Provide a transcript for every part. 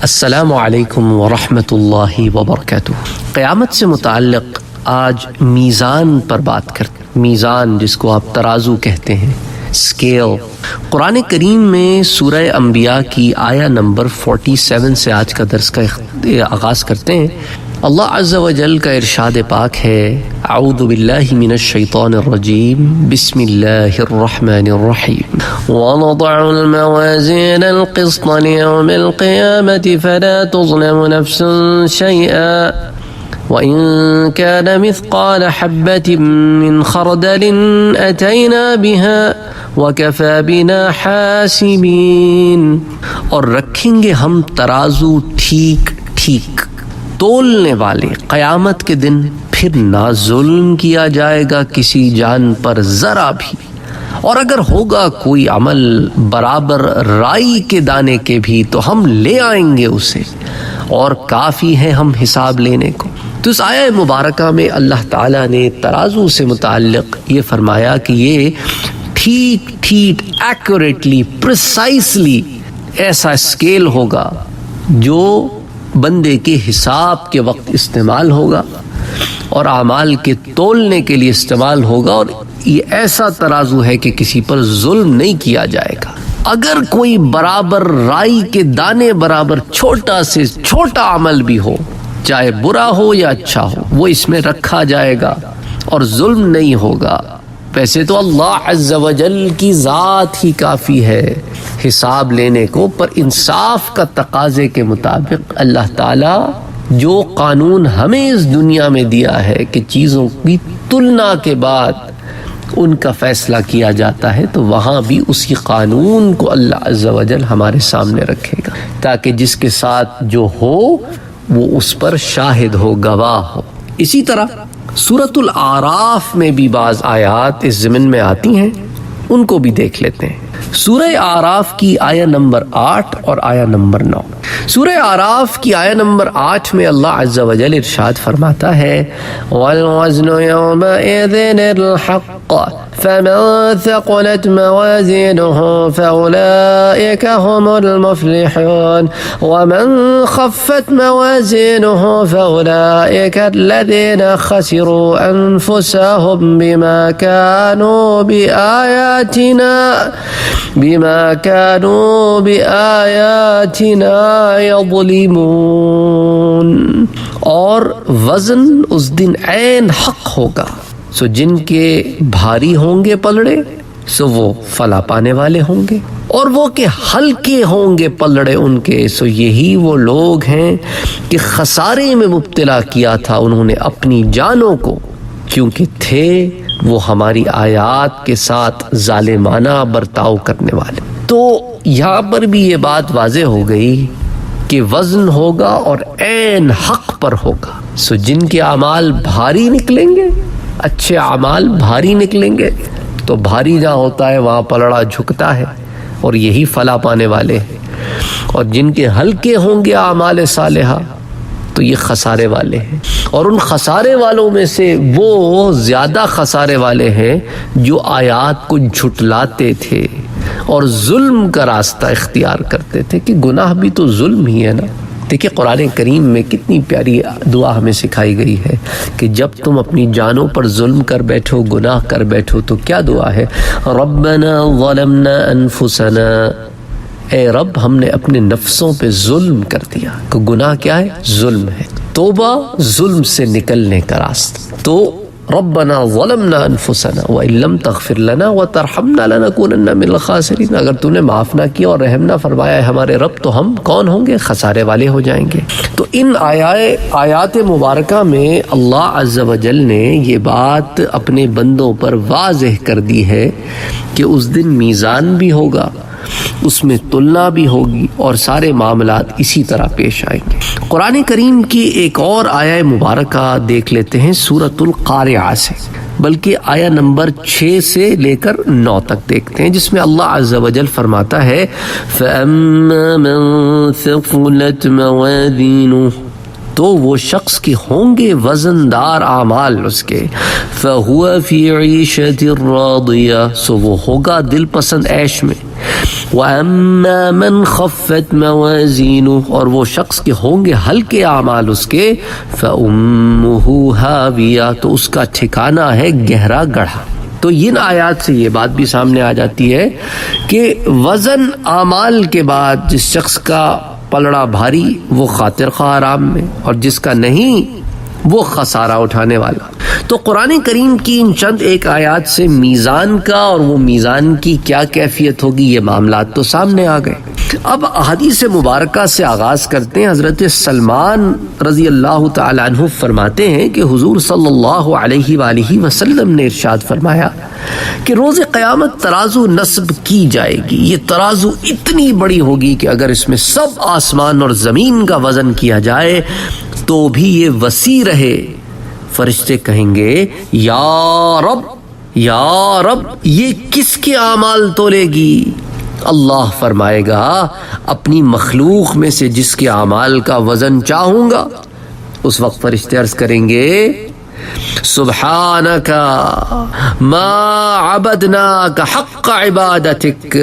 السلام علیکم ورحمۃ اللہ وبرکاتہ۔ قیامت سے متعلق آج میزان پر بات کرتے ہیں۔ میزان جس کو آپ ترازو کہتے ہیں، اسکیل۔ قرآن کریم میں سورہ انبیاء کی آیہ نمبر 47 سے آج کا درس کا آغاز کرتے ہیں۔ اللہ عز و جل کا ارشاد پاک ہے، اعوذ باللہ من الشیطان الرجیم، بسم اللہ الرحمن الرحیم، وَنَضَعُ الْمَوَازِينَ الْقِسْطَ لِيَوْمِ الْقِيَامَةِ فَلَا تُظْلَمُ نَفْسٌ شَيْئًا وَإِن كَانَ مِثْقَالَ حَبَّةٍ مِّنْ خَرْدَلٍ أَتَيْنَا بِهَا وَكَفَى بِنَا حَاسِبِينَ۔ اور رکھیں گے ہم ترازو ٹھیک ٹھیک، تولنے والے قیامت کے دن، پھر نہ ظلم کیا جائے گا کسی جان پر ذرا بھی، اور اگر ہوگا کوئی عمل برابر رائی کے دانے کے بھی تو ہم لے آئیں گے اسے، اور کافی ہیں ہم حساب لینے کو۔ تو اس آیہ مبارکہ میں اللہ تعالیٰ نے ترازو سے متعلق یہ فرمایا کہ یہ ٹھیک ٹھیک ایکوریٹلی پریسائسلی ایسا اسکیل ہوگا جو بندے کے حساب کے وقت استعمال ہوگا اور اعمال کے تولنے کے لیے استعمال ہوگا، اور یہ ایسا ترازو ہے کہ کسی پر ظلم نہیں کیا جائے گا۔ اگر کوئی برابر رائی کے دانے برابر چھوٹا سے چھوٹا عمل بھی ہو، چاہے برا ہو یا اچھا ہو، وہ اس میں رکھا جائے گا اور ظلم نہیں ہوگا۔ ویسے تو اللہ عز و جل کی ذات ہی کافی ہے حساب لینے کو، پر انصاف کا تقاضے کے مطابق اللہ تعالیٰ جو قانون ہمیں اس دنیا میں دیا ہے کہ چیزوں کی تلنا کے بعد ان کا فیصلہ کیا جاتا ہے، تو وہاں بھی اسی قانون کو اللہ عز و جل ہمارے سامنے رکھے گا، تاکہ جس کے ساتھ جو ہو وہ اس پر شاہد ہو، گواہ ہو۔ اسی طرح سورۃ الاعراف میں بھی بعض آیات اس ضمن میں آتی ہیں، ان کو بھی دیکھ لیتے ہیں۔ سورہ اعراف کی آیہ نمبر 8 اور آیہ نمبر 9۔ سورہ اعراف کی آیہ نمبر 8 میں اللہ عز و جل ارشاد فرماتا ہے، وَالْوَزْنُ يَوْمَئِذٍ الْحَقُّ فَمَن ثَقُلَتْ مَوَازِينُهُ فَأُولَئِكَ هُمُ الْمُفْلِحُونَ وَمَن خَفَّتْ مَوَازِينُهُ فَأُولَئِكَ الَّذِينَ خَسِرُوا أَنفُسَهُمْ بما كانوا بآياتنا يظلمون۔ اور وزن اس دن عین حق ہوگا، سو جن کے بھاری ہوں گے پلڑے سو وہ فلاح پانے والے ہوں گے، اور وہ کہ ہلکے ہوں گے پلڑے ان کے، سو یہی وہ لوگ ہیں کہ خسارے میں مبتلا کیا تھا انہوں نے اپنی جانوں کو، کیونکہ تھے وہ ہماری آیات کے ساتھ ظالمانہ برتاؤ کرنے والے۔ تو یہاں پر بھی یہ بات واضح ہو گئی کہ وزن ہوگا اور عین حق پر ہوگا، سو جن کے اعمال بھاری نکلیں گے، اچھے اعمال بھاری نکلیں گے، تو بھاری جہاں ہوتا ہے وہاں پلڑا جھکتا ہے، اور یہی فلاح پانے والے ہیں، اور جن کے ہلکے ہوں گے اعمال صالحہ تو یہ خسارے والے ہیں، اور ان خسارے والوں میں سے وہ زیادہ خسارے والے ہیں جو آیات کو جھٹلاتے تھے اور ظلم کا راستہ اختیار کرتے تھے، کہ گناہ بھی تو ظلم ہی ہے نا۔ دیکھیں قرآن کریم میں کتنی پیاری دعا ہمیں سکھائی گئی ہے کہ جب تم اپنی جانوں پر ظلم کر بیٹھو، گناہ کر بیٹھو، تو کیا دعا ہے؟ ربنا ظلمنا انفسنا، اے رب ہم نے اپنے نفسوں پہ ظلم کر دیا۔ کہ گناہ کیا ہے؟ ظلم ہے۔ توبہ ظلم سے نکلنے کا راستہ۔ تو ربنا ظلمنا انفسنا وان لم تغفر لنا وترحمنا لنكونن من الخاسرین، اگر تو نے معاف نہ کیا اور رحم نہ فرمایا ہے ہمارے رب، تو ہم کون ہوں گے؟ خسارے والے ہو جائیں گے۔ تو ان آیات مبارکہ میں اللہ عز و جل نے یہ بات اپنے بندوں پر واضح کر دی ہے کہ اس دن میزان بھی ہوگا، اس میں تلنا بھی ہوگی، اور سارے معاملات اسی طرح پیش آئیں گے۔ قرآن کریم کی ایک اور آیہ مبارکہ دیکھ لیتے ہیں سورۃ القارعہ سے، بلکہ آیہ نمبر 6 سے لے کر 9 تک دیکھتے ہیں، جس میں اللہ عز و جل فرماتا ہے، فَأَمَّا مَن ثَقُلَتْ مَوَازِينُهُ، تو وہ شخص کے ہوں گے وزندار اعمال اس کے، فَهُوَ فِي عِيشَةٍ رَاضِيَةٍ، سو وہ ہوگا دل پسند عیش میں، وَأَمَّا مَنْ خَفَّتْ مَوَازِينُهُ، اور وہ شخص کے ہوں گے ہلکے اعمال اس کے، فَأُمُّهُ هَاوِيَةٌ، تو اس کا ٹھکانہ ہے گہرا گڑھا۔ تو ان آیات سے یہ بات بھی سامنے آ جاتی ہے کہ وزن اعمال کے بعد جس شخص کا پلڑا بھاری وہ خاطر خواہ آرام میں، اور جس کا نہیں وہ خسارہ اٹھانے والا۔ تو قرآن کریم کی ان چند ایک آیات سے میزان کا اور وہ میزان کی کیا کیفیت ہوگی یہ معاملات تو سامنے آ گئے۔ اب احادیث مبارکہ سے آغاز کرتے ہیں۔ حضرت سلمان رضی اللہ تعالیٰ عنہ فرماتے ہیں کہ حضور صلی اللہ علیہ وآلہ وسلم نے ارشاد فرمایا کہ روز قیامت ترازو نصب کی جائے گی۔ یہ ترازو اتنی بڑی ہوگی کہ اگر اس میں سب آسمان اور زمین کا وزن کیا جائے تو بھی یہ وسیع رہے۔ فرشتے کہیں گے یا رب یا رب، یہ کس کے اعمال تولے گی؟ اللہ فرمائے گا اپنی مخلوق میں سے جس کے اعمال کا وزن چاہوں گا۔ اس وقت فرشتے عرض کریں گے سبحانک ما عبدناک حق عبادتک،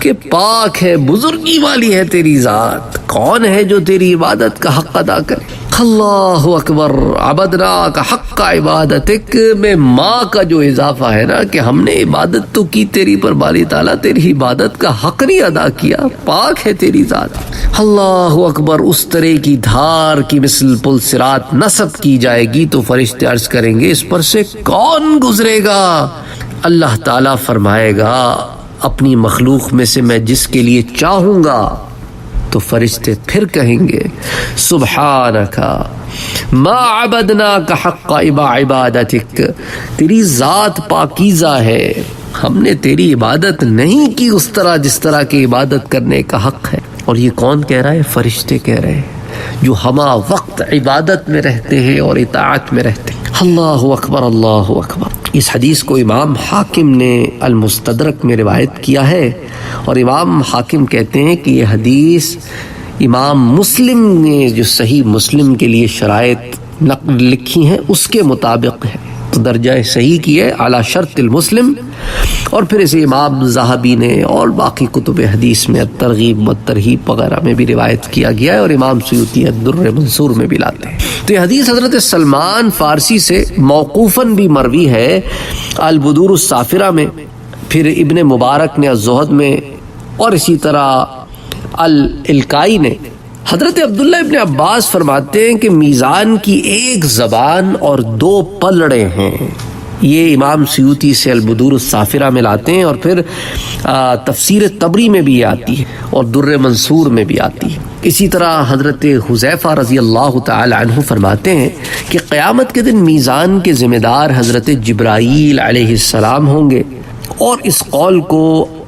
کہ پاک ہے، بزرگی والی ہے تیری ذات، کون ہے جو تیری عبادت کا حق ادا کرے؟ اللہ اکبر، عبدناک حق عبادتک میں ماں کا جو اضافہ ہے نا کہ ہم نے عبادت تو کی تیری پر باری تعالیٰ تیری عبادت کا حق نہیں ادا کیا، پاک ہے تیری ذات۔ اللہ اکبر، اس طرح کی دھار کی مثل پل صراط نصب کی جائے گی تو فرشتے عرض کریں گے اس پر سے کون گزرے گا؟ اللہ تعالیٰ فرمائے گا اپنی مخلوق میں سے میں جس کے لیے چاہوں گا۔ تو فرشتے پھر کہیں گے سبحانک ما عبدناک حق عبادتک، تیری ذات پاکیزہ ہے، ہم نے تیری عبادت نہیں کی اس طرح جس طرح کی عبادت کرنے کا حق ہے۔ اور یہ کون کہہ رہا ہے؟ فرشتے کہہ رہے ہیں جو ہما وقت عبادت میں رہتے ہیں اور اطاعت میں رہتے ہیں۔ اللہ اکبر اللہ اکبر۔ اس حدیث کو امام حاکم نے المستدرک میں روایت کیا ہے، اور امام حاکم کہتے ہیں کہ یہ حدیث امام مسلم نے جو صحیح مسلم کے لیے شرائط لکھی ہیں اس کے مطابق ہے، تو درجہ صحیح کی ہے اعلیٰ شرط المسلم۔ اور پھر اسے امام ذہبی نے اور باقی کتب حدیث میں ترغیب و ترہیب وغیرہ میں بھی روایت کیا گیا ہے، اور امام سیوطی الدر منصور میں بھی لاتے ہیں۔ تو یہ حدیث حضرت سلمان فارسی سے موقوفاً بھی مروی ہے البدور السافرہ میں، پھر ابن مبارک نے الزہد میں، اور اسی طرح الالکائی نے۔ حضرت عبداللہ ابن عباس فرماتے ہیں کہ میزان کی ایک زبان اور دو پلڑے ہیں۔ یہ امام سیوطی سے البدور السافرہ میں لاتے ہیں، اور پھر تفسیر طبری میں بھی آتی ہے اور در منصور میں بھی آتی ہے۔ اسی طرح حضرت حذیفہ رضی اللہ تعالی عنہ فرماتے ہیں کہ قیامت کے دن میزان کے ذمہ دار حضرت جبرائیل علیہ السلام ہوں گے، اور اس قول کو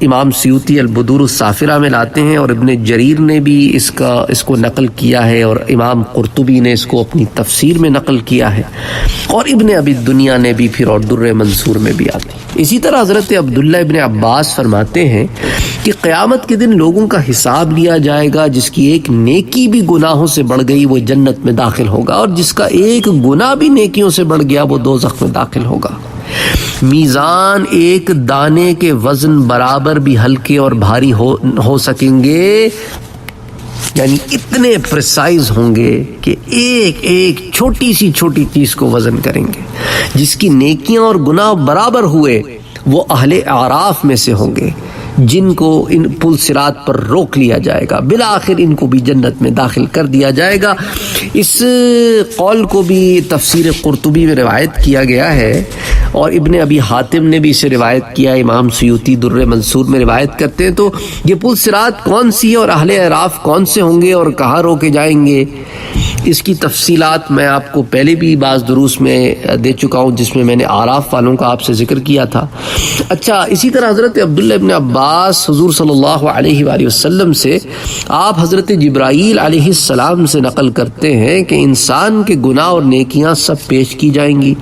امام سیوطی البدور السافرہ میں لاتے ہیں، اور ابن جریر نے بھی اس کو نقل کیا ہے، اور امام قرطبی نے اس کو اپنی تفسیر میں نقل کیا ہے، اور ابن ابی الدنیا نے بھی پھر اور در منصور میں بھی آتی ہے۔ اسی طرح حضرت عبداللہ ابن عباس فرماتے ہیں کہ قیامت کے دن لوگوں کا حساب لیا جائے گا، جس کی ایک نیکی بھی گناہوں سے بڑھ گئی وہ جنت میں داخل ہوگا، اور جس کا ایک گناہ بھی نیکیوں سے بڑھ گیا وہ دوزخ میں داخل ہوگا۔ میزان ایک دانے کے وزن برابر بھی ہلکے اور بھاری ہو سکیں گے، یعنی اتنے پریسائز ہوں گے کہ ایک ایک چھوٹی سی چھوٹی چیز کو وزن کریں گے۔ جس کی نیکیاں اور گناہ برابر ہوئے وہ اہل اعراف میں سے ہوں گے، جن کو ان پل صراط پر روک لیا جائے گا، بالآخر ان کو بھی جنت میں داخل کر دیا جائے گا۔ اس قول کو بھی تفسیر قرطبی میں روایت کیا گیا ہے، اور ابن ابی حاتم نے بھی اسے روایت کیا، امام سیوطی در منصور میں روایت کرتے ہیں۔ تو یہ پل صراط کون سی ہے اور اہل اعراف کون سے ہوں گے اور کہاں روکے جائیں گے، اس کی تفصیلات میں آپ کو پہلے بھی بعض دروس میں دے چکا ہوں، جس میں میں نے اعراف والوں کا آپ سے ذکر کیا تھا۔ اچھا، اسی طرح حضرت عبداللہ ابن عباس حضور صلی اللہ علیہ وآلہ وسلم سے آپ حضرت جبرائیل علیہ السلام سے نقل کرتے ہیں کہ انسان کے گناہ اور نیکیاں سب پیش کی جائیں گی،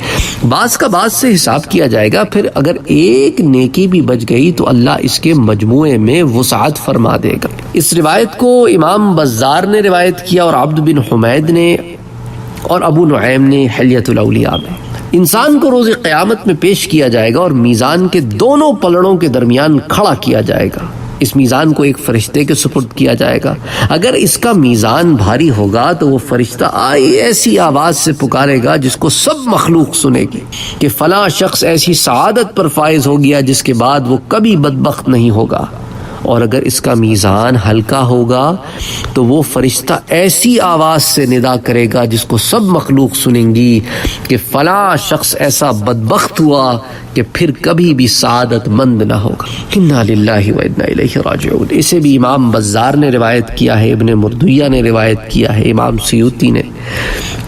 بعض کا بعض سے حساب کیا جائے گا، پھر اگر ایک نیکی بھی بچ گئی تو اللہ اس کے مجموعے میں وسعت فرما دے گا۔ اس روایت کو امام بزار نے روایت کیا، اور عبد بن حمید نے، اور ابو نعیم نے حلیۃ الاولیاء میں۔ انسان کو روز قیامت میں پیش کیا جائے گا اور میزان کے دونوں پلڑوں کے درمیان کھڑا کیا جائے گا، اس میزان کو ایک فرشتے کے سپرد کیا جائے گا. اگر اس کا میزان بھاری ہوگا تو وہ فرشتہ ایسی آواز سے پکارے گا جس کو سب مخلوق سنے گی کہ فلاں شخص ایسی سعادت پر فائز ہو گیا جس کے بعد وہ کبھی بدبخت نہیں ہوگا. اور اگر اس کا میزان ہلکا ہوگا تو وہ فرشتہ ایسی آواز سے ندا کرے گا جس کو سب مخلوق سنیں گی کہ فلاں شخص ایسا بدبخت ہوا کہ پھر کبھی بھی سعادت مند نہ ہوگا. انا للہ و انا الیہ راجعون. اسے بھی امام بزار نے روایت کیا ہے, ابن مردویہ نے روایت کیا ہے, امام سیوطی نے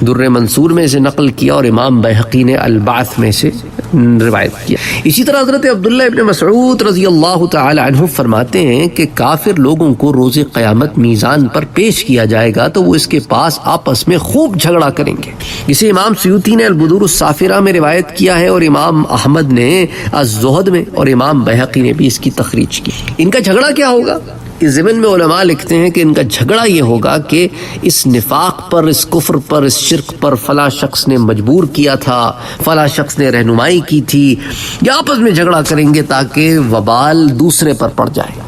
در منصور میں سے نقل کیا اور امام بیہقی نے البعث میں سے روایت کیا. اسی طرح حضرت عبداللہ ابن مسعود رضی اللہ تعالی عنہ فرماتے ہیں کہ کافر لوگوں کو روز قیامت میزان پر پیش کیا جائے گا تو وہ اس کے پاس آپس میں خوب جھگڑا کریں گے. اسے امام سیوطی نے البدور الصافرہ میں روایت کیا ہے اور امام احمد نے الزہد میں اور امام بیہقی نے بھی اس کی تخریج کی. ان کا جھگڑا کیا ہوگا؟ اس ضمن میں علماء لکھتے ہیں کہ ان کا جھگڑا یہ ہوگا کہ اس نفاق پر, اس کفر پر, اس شرک پر فلاں شخص نے مجبور کیا تھا, فلاں شخص نے رہنمائی کی تھی. یا آپس میں جھگڑا کریں گے تاکہ وبال دوسرے پر پڑ جائے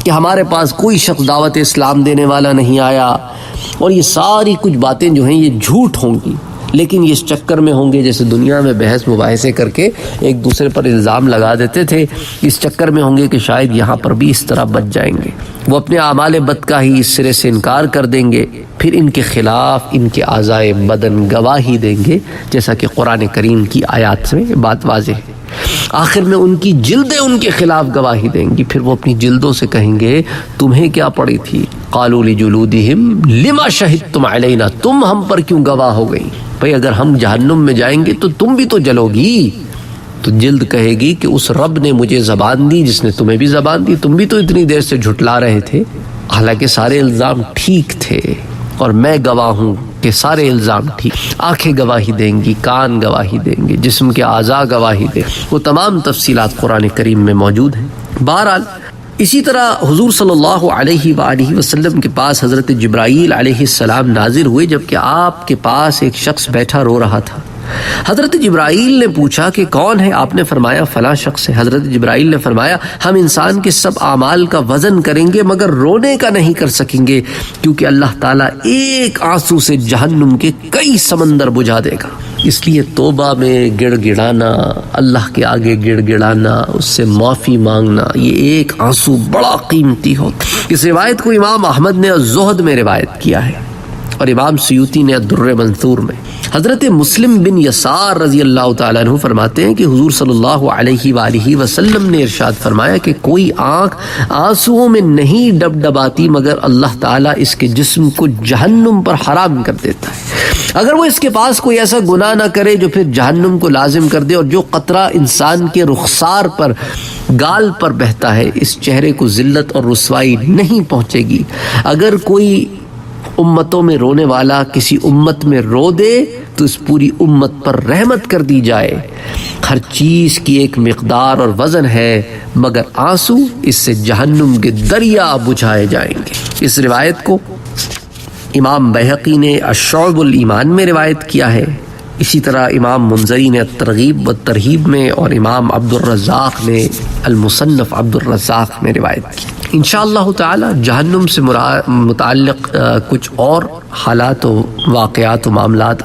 کہ ہمارے پاس کوئی شخص دعوت اسلام دینے والا نہیں آیا. اور یہ ساری کچھ باتیں جو ہیں یہ جھوٹ ہوں گی, لیکن یہ اس چکر میں ہوں گے جیسے دنیا میں بحث مباحثے کر کے ایک دوسرے پر الزام لگا دیتے تھے, اس چکر میں ہوں گے کہ شاید یہاں پر بھی اس طرح بچ جائیں گے. وہ اپنے اعمال بد کا ہی اس سرے سے انکار کر دیں گے, پھر ان کے خلاف ان کے اعضائے بدن گواہی دیں گے, جیسا کہ قرآن کریم کی آیات میں بات واضح ہے. آخر میں ان کی جلدیں ان کے خلاف گواہی دیں گی, پھر وہ اپنی جلدوں سے کہیں گے تمہیں کیا پڑی تھی, قالوا لجلودہم لما شہدتم علینا, تم ہم پر کیوں گواہ ہو گئی. بھئی اگر ہم جہنم میں جائیں گے تو تم بھی تو جلو گی. تو جلد کہے گی کہ اس رب نے مجھے زبان دی جس نے تمہیں بھی زبان دی, تم بھی تو اتنی دیر سے جھٹلا رہے تھے, حالانکہ سارے الزام ٹھیک تھے اور میں گواہ ہوں کہ سارے الزام ٹھیک. آنکھیں گواہی دیں گی, کان گواہی دیں گے, جسم کے اعضاء گواہی دیں, وہ تمام تفصیلات قرآن کریم میں موجود ہیں. بہرحال اسی طرح حضور صلی اللہ علیہ وآلہ وسلم کے پاس حضرت جبرائیل علیہ السلام نازل ہوئے جبکہ آپ کے پاس ایک شخص بیٹھا رو رہا تھا. حضرت جبرائیل نے پوچھا کہ کون ہے؟ آپ نے فرمایا فلاں شخص ہے. حضرت جبرائیل نے فرمایا ہم انسان کے سب اعمال کا وزن کریں گے مگر رونے کا نہیں کر سکیں گے, کیونکہ اللہ تعالیٰ ایک آنسو سے جہنم کے کئی سمندر بجھا دے گا. اس لیے توبہ میں گڑ گڑانا, اللہ کے آگے گڑ گڑانا, اس سے معافی مانگنا, یہ ایک آنسو بڑا قیمتی ہوتا. اس روایت کو امام احمد نے الزہد میں روایت کیا ہے اور امام سیوطی نے الدر منصور میں. حضرت مسلم بن یسار رضی اللہ تعالیٰ عنہ فرماتے ہیں کہ حضور صلی اللہ علیہ وآلہ وسلم نے ارشاد فرمایا کہ کوئی آنکھ آنسوؤں میں نہیں ڈبڈباتی مگر اللہ تعالیٰ اس کے جسم کو جہنم پر حرام کر دیتا ہے. اگر وہ اس کے پاس کوئی ایسا گناہ نہ کرے جو پھر جہنم کو لازم کر دے, اور جو قطرہ انسان کے رخسار پر, گال پر بہتا ہے, اس چہرے کو ذلت اور رسوائی نہیں پہنچے گی. اگر کوئی امتوں میں رونے والا کسی امت میں رو دے تو اس پوری امت پر رحمت کر دی جائے. ہر چیز کی ایک مقدار اور وزن ہے مگر آنسو اس سے جہنم کے دریا بجھائے جائیں گے. اس روایت کو امام بیہقی نے الشعب الایمان میں روایت کیا ہے. اسی طرح امام منذری نے الترغیب والترہیب میں اور امام عبد الرزاق نے المصنف عبد الرزاق میں روایت کی. انشاءاللہ تعالی جہنم سے متعلق کچھ اور حالات و واقعات و معاملات